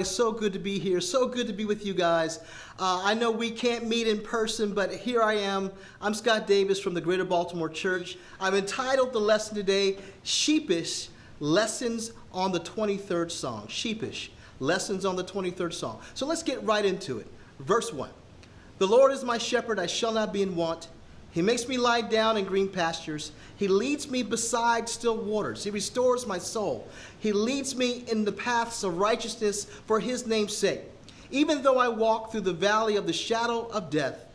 It's so good to be here. So good to be with you guys. I know we can't meet in person, but here I am. I'm Scott Davis from the Greater Baltimore Church. I've entitled the lesson today, Sheepish, Lessons on the 23rd Song. Sheepish, Lessons on the 23rd Song. So let's get right into it. Verse 1. The Lord is my shepherd, I shall not be in want. He makes me lie down in green pastures. He leads me beside still waters. He restores my soul. He leads me in the paths of righteousness for his name's sake. Even though I walk through the valley of the shadow of death,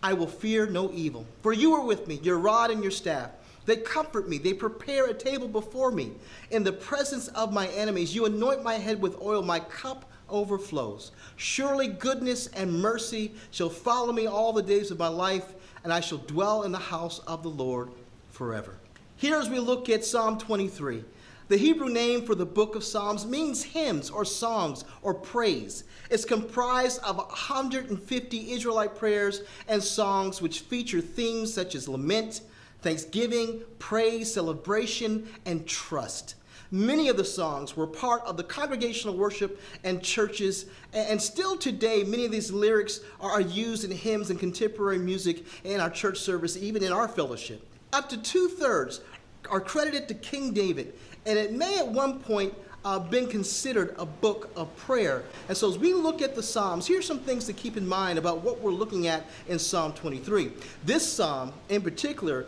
I will fear no evil. For you are with me, your rod and your staff. They comfort me. They prepare a table before me. In the presence of my enemies, you anoint my head with oil. My cup overflows. Surely goodness and mercy shall follow me all the days of my life, and I shall dwell in the house of the Lord forever. Here as we look at Psalm 23, the Hebrew name for the book of Psalms means hymns or songs or praise. It's comprised of 150 Israelite prayers and songs which feature themes such as lament, thanksgiving, praise, celebration, and trust. Many of the songs were part of the congregational worship and churches, and still today, many of these lyrics are used in hymns and contemporary music in our church service, even in our fellowship. Up to 2/3 are credited to King David, and it may at one point been considered a book of prayer. And so as we look at the Psalms, here's some things to keep in mind about what we're looking at in Psalm 23. This psalm in particular,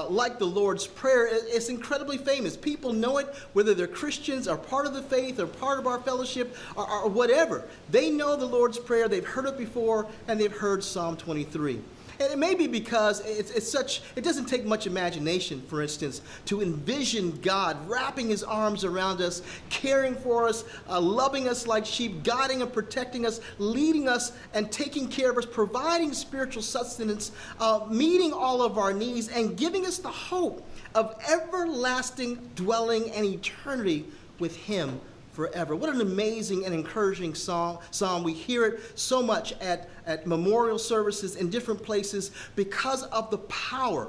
like the Lord's Prayer, it's incredibly famous. People know it, whether they're Christians or part of the faith or part of our fellowship or whatever. They know the Lord's Prayer, they've heard it before, and they've heard Psalm 23. And it may be because it doesn't take much imagination, for instance, to envision God wrapping his arms around us, caring for us, loving us like sheep, guiding and protecting us, leading us and taking care of us, providing spiritual sustenance, meeting all of our needs, and giving us the hope of everlasting dwelling and eternity with him forever. What an amazing and encouraging psalm. We hear it so much at memorial services in different places because of the power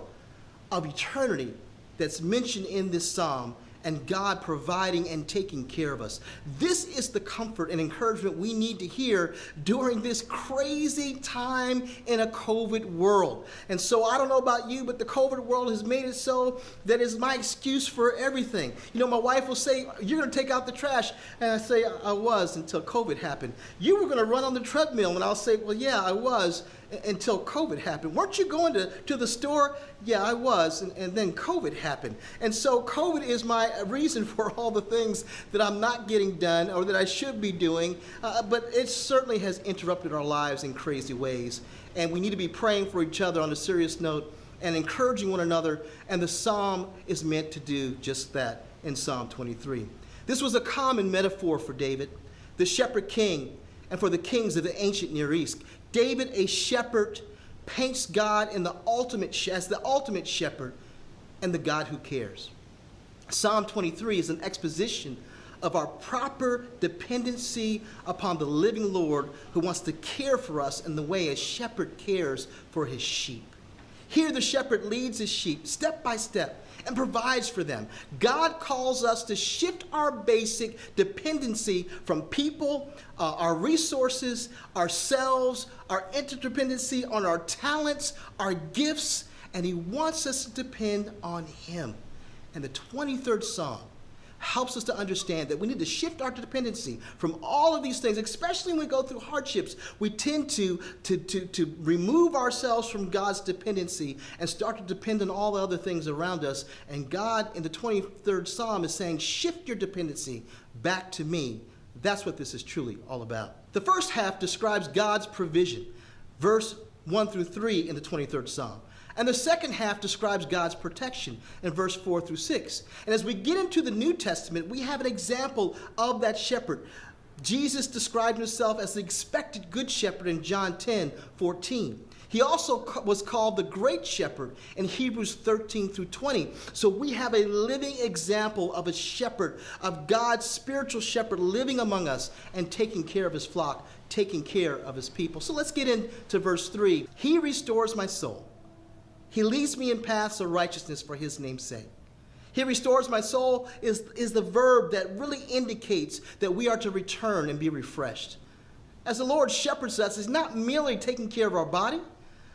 of eternity that's mentioned in this psalm and God providing and taking care of us. This is the comfort and encouragement we need to hear during this crazy time in a COVID world. And so I don't know about you, but the COVID world has made it so that is my excuse for everything. You know, my wife will say, "You're going to take out the trash." And I say, "I was until COVID happened." "You were going to run on the treadmill." And I'll say, "Well, yeah, I was until COVID happened." "Weren't you going to the store?" "Yeah, I was, and then COVID happened." And so COVID is my reason for all the things that I'm not getting done or that I should be doing, but it certainly has interrupted our lives in crazy ways. And we need to be praying for each other on a serious note and encouraging one another, and the psalm is meant to do just that in Psalm 23. This was a common metaphor for David, the shepherd king, and for the kings of the ancient Near East. David, a shepherd, paints God as the ultimate shepherd and the God who cares. Psalm 23 is an exposition of our proper dependency upon the living Lord who wants to care for us in the way a shepherd cares for his sheep. Here the shepherd leads his sheep step by step and provides for them. God calls us to shift our basic dependency from people, our resources, ourselves, our interdependency on our talents, our gifts, and he wants us to depend on him. And the 23rd Psalm helps us to understand that we need to shift our dependency from all of these things, especially when we go through hardships. We tend to remove ourselves from God's dependency and start to depend on all the other things around us. And God, in the 23rd Psalm, is saying, shift your dependency back to me. That's what this is truly all about. The first half describes God's provision, verse 1 through 3 in the 23rd Psalm. And the second half describes God's protection in verse 4 through 6. And as we get into the New Testament, we have an example of that shepherd. Jesus described himself as the expected good shepherd in John 10:14. He also was called the great shepherd in Hebrews 13 through 20. So we have a living example of a shepherd, of God's spiritual shepherd living among us and taking care of his flock, taking care of his people. So let's get into verse 3. He restores my soul. He leads me in paths of righteousness for his name's sake. He restores my soul is the verb that really indicates that we are to return and be refreshed. As the Lord shepherds us, he's not merely taking care of our body.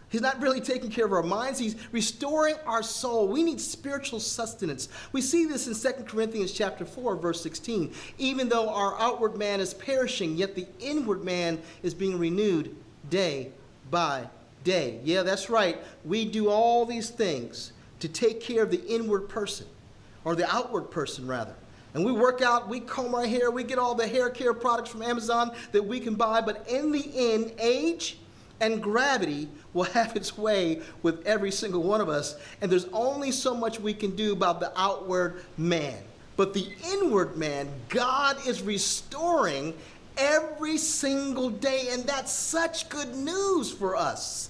He's not really taking care of our minds. He's restoring our soul. We need spiritual sustenance. We see this in 2 Corinthians chapter 4, verse 16. Even though our outward man is perishing, yet the inward man is being renewed day by day. Yeah, that's right. We do all these things to take care of the inward person, or the outward person, rather. And we work out, we comb our hair, we get all the hair care products from Amazon that we can buy, but in the end, age and gravity will have its way with every single one of us, and there's only so much we can do about the outward man. But the inward man, God is restoring every single day, and that's such good news for us.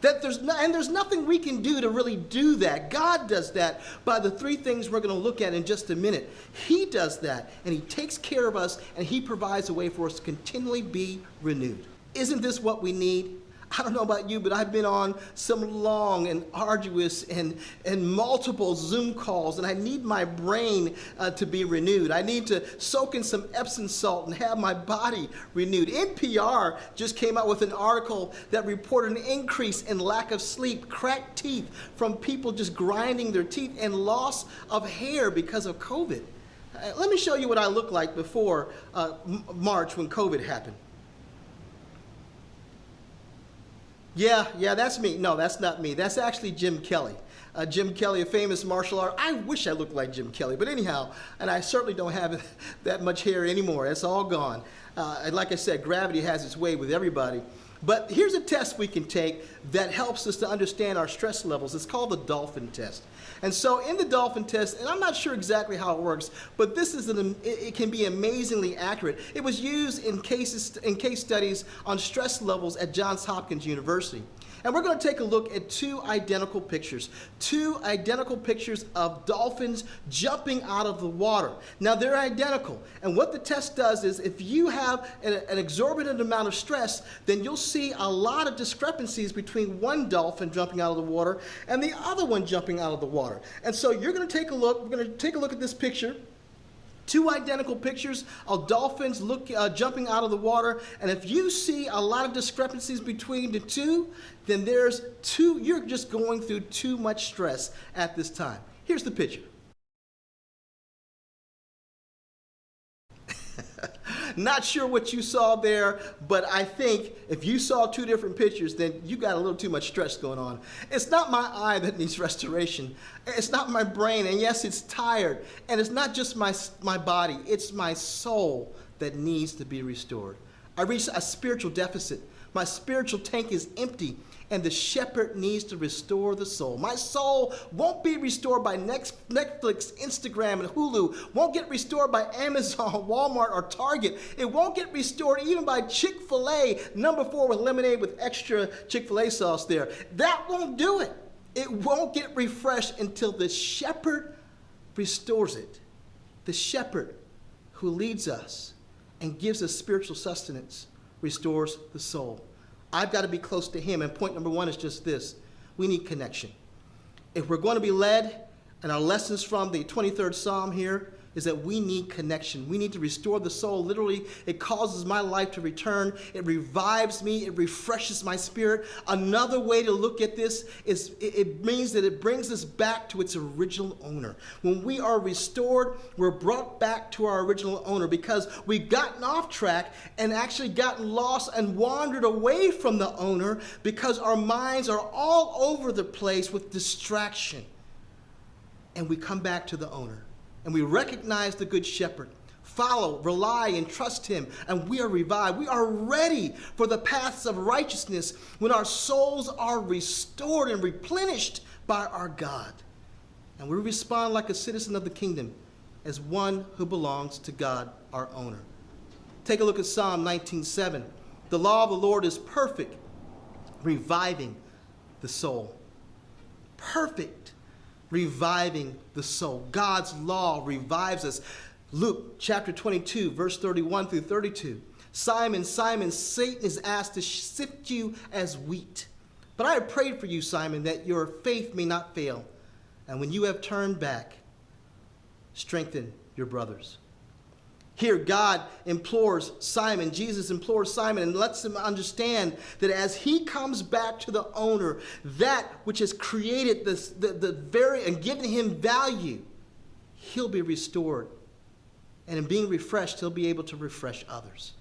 That there's nothing we can do to really do that. God does that by the three things we're going to look at in just a minute. He does that, and he takes care of us, and he provides a way for us to continually be renewed. Isn't this what we need? I don't know about you, but I've been on some long and arduous and multiple Zoom calls, and I need my brain to be renewed. I need to soak in some Epsom salt and have my body renewed. NPR just came out with an article that reported an increase in lack of sleep, cracked teeth from people just grinding their teeth, and loss of hair because of COVID. Let me show you what I looked like before March when COVID happened. Yeah, that's me. No, that's not me. That's actually Jim Kelly. Jim Kelly, a famous martial art. I wish I looked like Jim Kelly, but anyhow, and I certainly don't have that much hair anymore. It's all gone. And like I said, gravity has its way with everybody. But here's a test we can take that helps us to understand our stress levels. It's called the Dolphin Test. And so in the Dolphin Test, and I'm not sure exactly how it works, but this is it can be amazingly accurate. It was used in case studies on stress levels at Johns Hopkins University. And we're going to take a look at two identical pictures of dolphins jumping out of the water. Now, they're identical. And what the test does is if you have an exorbitant amount of stress, then you'll see a lot of discrepancies between one dolphin jumping out of the water and the other one jumping out of the water. And so you're going to take a look. We're going to take a look at this picture. Two identical pictures of dolphins jumping out of the water. And if you see a lot of discrepancies between the two, then you're just going through too much stress at this time. Here's the picture. Not sure what you saw there, but I think if you saw two different pictures, then you got a little too much stress going on. It's not my eye that needs restoration. It's not my brain, and yes, it's tired. And it's not just my body, it's my soul that needs to be restored. I reached a spiritual deficit. My spiritual tank is empty, and the shepherd needs to restore the soul. My soul won't be restored by Netflix, Instagram, and Hulu. Won't get restored by Amazon, Walmart, or Target. It won't get restored even by Chick-fil-A, number 4 with lemonade with extra Chick-fil-A sauce there. That won't do it. It won't get refreshed until the shepherd restores it. The shepherd who leads us and gives us spiritual sustenance restores the soul. I've got to be close to him. And point number 1 is just this. We need connection. If we're going to be led, and our lessons from the 23rd Psalm here is that we need connection. We need to restore the soul. Literally, it causes my life to return. It revives me. It refreshes my spirit. Another way to look at this is it means that it brings us back to its original owner. When we are restored, we're brought back to our original owner because we've gotten off track and actually gotten lost and wandered away from the owner because our minds are all over the place with distraction. And we come back to the owner. And we recognize the good shepherd, follow, rely, and trust him, and we are revived. We are ready for the paths of righteousness when our souls are restored and replenished by our God. And we respond like a citizen of the kingdom, as one who belongs to God, our owner. Take a look at Psalm 19:7. The law of the Lord is perfect, reviving the soul. Perfect. Reviving the soul. God's law revives us. Luke chapter 22, verse 31 through 32. Simon, Simon, Satan is asked to sift you as wheat. But I have prayed for you, Simon, that your faith may not fail. And when you have turned back, strengthen your brothers. Here, God implores Simon, Jesus implores Simon and lets him understand that as he comes back to the owner, that which has created this, the very, and given him value, he'll be restored. And in being refreshed, he'll be able to refresh others.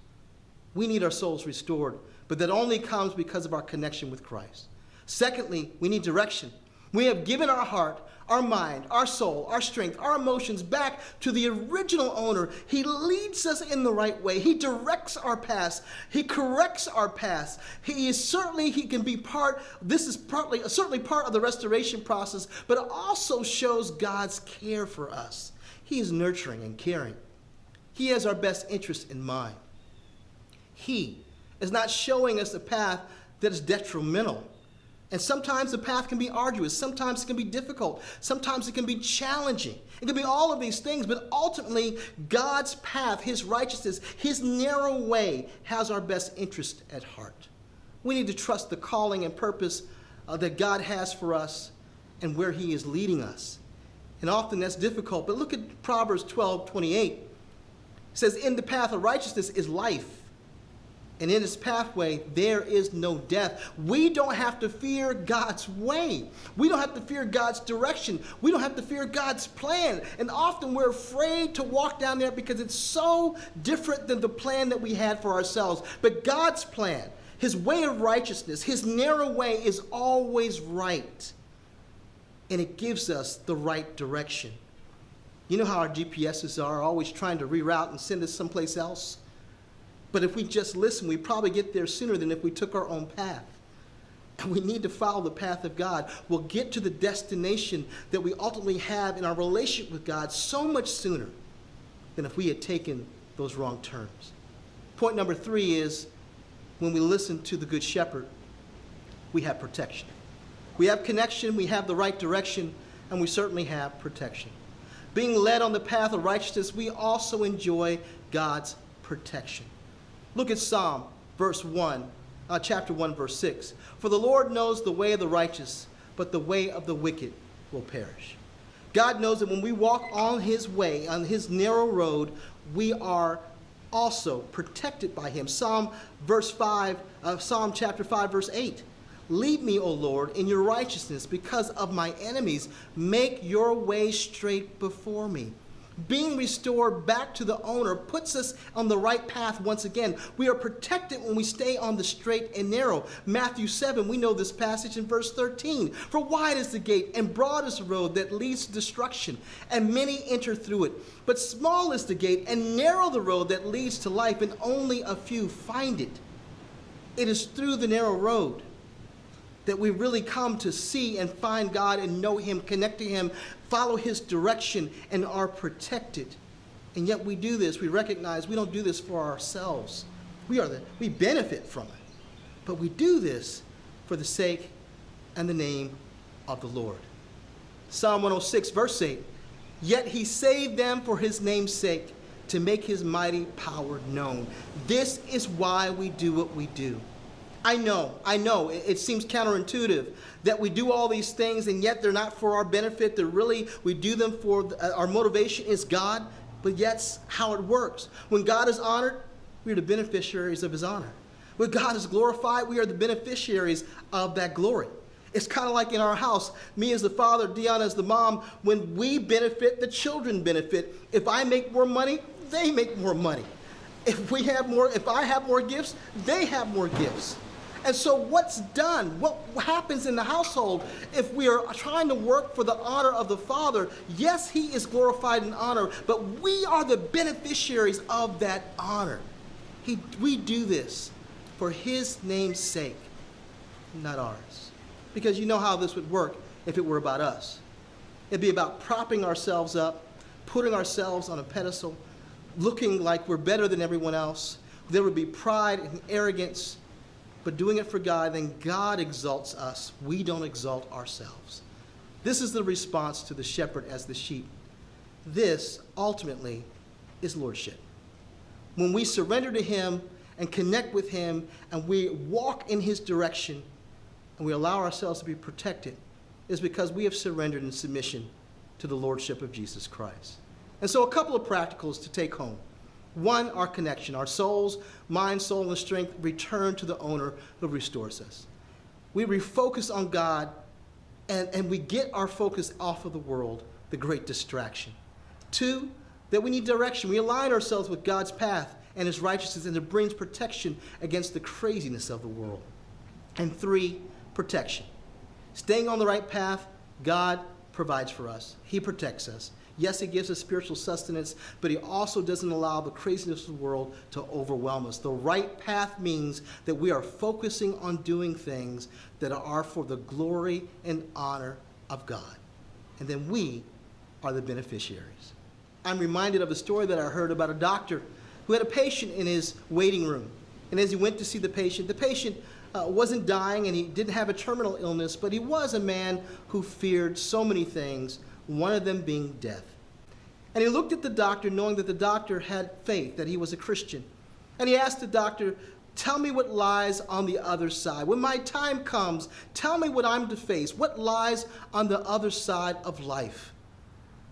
We need our souls restored, but that only comes because of our connection with Christ. Secondly, we need direction. We have given our heart, our mind, our soul, our strength, our emotions back to the original owner. He leads us in the right way. He directs our paths. He corrects our paths. He can be part, this is certainly part of the restoration process, but it also shows God's care for us. He is nurturing and caring. He has our best interest in mind. He is not showing us a path that is detrimental. And sometimes the path can be arduous. Sometimes it can be difficult. Sometimes it can be challenging. It can be all of these things, but ultimately God's path, his righteousness, his narrow way has our best interest at heart. We need to trust the calling and purpose that God has for us and where he is leading us. And often that's difficult, but look at Proverbs 12:28. It says, in the path of righteousness is life, and in his pathway there is no death. We don't have to fear God's way. We don't have to fear God's direction. We don't have to fear God's plan. And often we're afraid to walk down there because it's so different than the plan that we had for ourselves. But God's plan, his way of righteousness, his narrow way is always right. And it gives us the right direction. You know how our GPSs are always trying to reroute and send us someplace else? But if we just listen, we probably get there sooner than if we took our own path. And we need to follow the path of God. We'll get to the destination that we ultimately have in our relationship with God so much sooner than if we had taken those wrong turns. Point number 3 is when we listen to the Good Shepherd, we have protection. We have connection, we have the right direction, and we certainly have protection. Being led on the path of righteousness, we also enjoy God's protection. Look at Psalm chapter 1, verse 6. For the Lord knows the way of the righteous, but the way of the wicked will perish. God knows that when we walk on his way, on his narrow road, we are also protected by him. Psalm chapter 5, verse 8. Lead me, O Lord, in your righteousness because of my enemies. Make your way straight before me. Being restored back to the owner puts us on the right path once again. We are protected when we stay on the straight and narrow. Matthew 7, we know this passage in verse 13. For wide is the gate and broad is the road that leads to destruction, and many enter through it. But small is the gate and narrow the road that leads to life, and only a few find it. It is through the narrow road that we really come to see and find God and know him, connect to him, follow his direction, and are protected. And yet we do this, we recognize we don't do this for ourselves. We benefit from it. But we do this for the sake and the name of the Lord. Psalm 106, verse 8. Yet he saved them for his name's sake, to make his mighty power known. This is why we do what we do. I know, it seems counterintuitive that we do all these things and yet they're not for our benefit. We do them for, our motivation is God, but yet that's how it works. When God is honored, we are the beneficiaries of his honor. When God is glorified, we are the beneficiaries of that glory. It's kind of like in our house, me as the father, Dion as the mom, when we benefit, the children benefit. If I make more money, they make more money. If I have more gifts, they have more gifts. And so what's done? What happens in the household if we are trying to work for the honor of the Father? Yes, he is glorified in honor, but we are the beneficiaries of that honor. We do this for his name's sake, not ours. Because you know how this would work if it were about us. It'd be about propping ourselves up, putting ourselves on a pedestal, looking like we're better than everyone else. There would be pride and arrogance. But doing it for God, then God exalts us. We don't exalt ourselves. This is the response to the shepherd as the sheep. This, ultimately, is lordship. When we surrender to him and connect with him and we walk in his direction and we allow ourselves to be protected, is because we have surrendered in submission to the lordship of Jesus Christ. And so a couple of practicals to take home. One, our connection. Our souls, mind, soul, and strength return to the owner who restores us. We refocus on God, and we get our focus off of the world, the great distraction. Two, that we need direction. We align ourselves with God's path and his righteousness, and it brings protection against the craziness of the world. And three, protection. Staying on the right path, God provides for us. He protects us. Yes, he gives us spiritual sustenance, but he also doesn't allow the craziness of the world to overwhelm us. The right path means that we are focusing on doing things that are for the glory and honor of God. And then we are the beneficiaries. I'm reminded of a story that I heard about a doctor who had a patient in his waiting room. And as he went to see the patient wasn't dying and he didn't have a terminal illness, but he was a man who feared so many things, one of them being death. And he looked at the doctor knowing that the doctor had faith, that he was a Christian. And he asked the doctor, tell me what lies on the other side. When my time comes, tell me what I'm to face. What lies on the other side of life?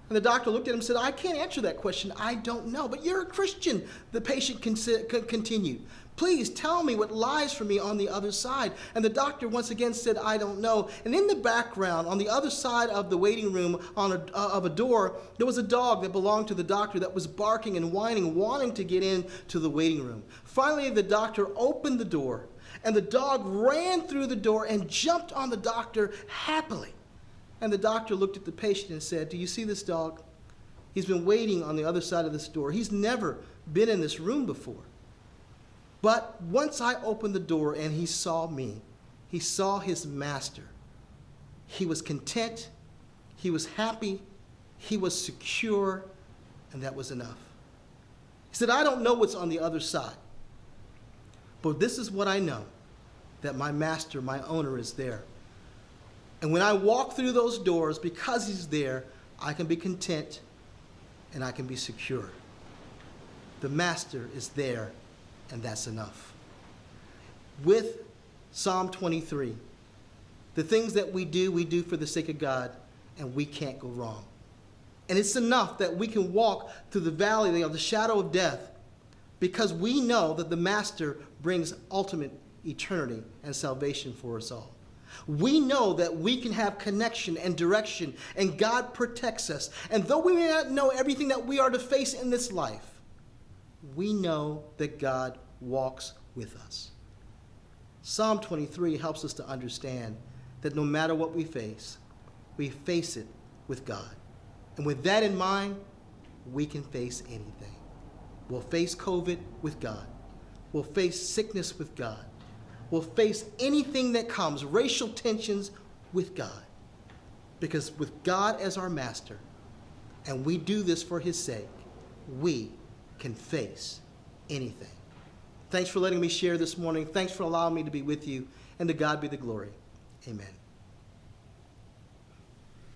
And the doctor looked at him and said, I can't answer that question. I don't know. But you're a Christian, the patient continued. Please tell me what lies for me on the other side. And the doctor once again said, I don't know. And in the background, on the other side of the waiting room of a door, there was a dog that belonged to the doctor that was barking and whining, wanting to get into the waiting room. Finally, the doctor opened the door, and the dog ran through the door and jumped on the doctor happily. And the doctor looked at the patient and said, do you see this dog? He's been waiting on the other side of this door. He's never been in this room before. But once I opened the door and he saw me, he saw his master. He was content, he was happy, he was secure, and that was enough. He said, I don't know what's on the other side, but this is what I know, that my master, my owner, is there. And when I walk through those doors, because he's there, I can be content and I can be secure. The master is there, and that's enough. With Psalm 23, the things that we do for the sake of God, and we can't go wrong. And it's enough that we can walk through the valley of the shadow of death because we know that the Master brings ultimate eternity and salvation for us all. We know that we can have connection and direction, and God protects us. And though we may not know everything that we are to face in this life, we know that God walks with us. Psalm 23 helps us to understand that no matter what we face it with God. And with that in mind, we can face anything. We'll face COVID with God. We'll face sickness with God. We'll face anything that comes, racial tensions with God. Because with God as our master, and we do this for his sake, we can face anything. Thanks for letting me share this morning. Thanks for allowing me to be with you. And to God be the glory. Amen.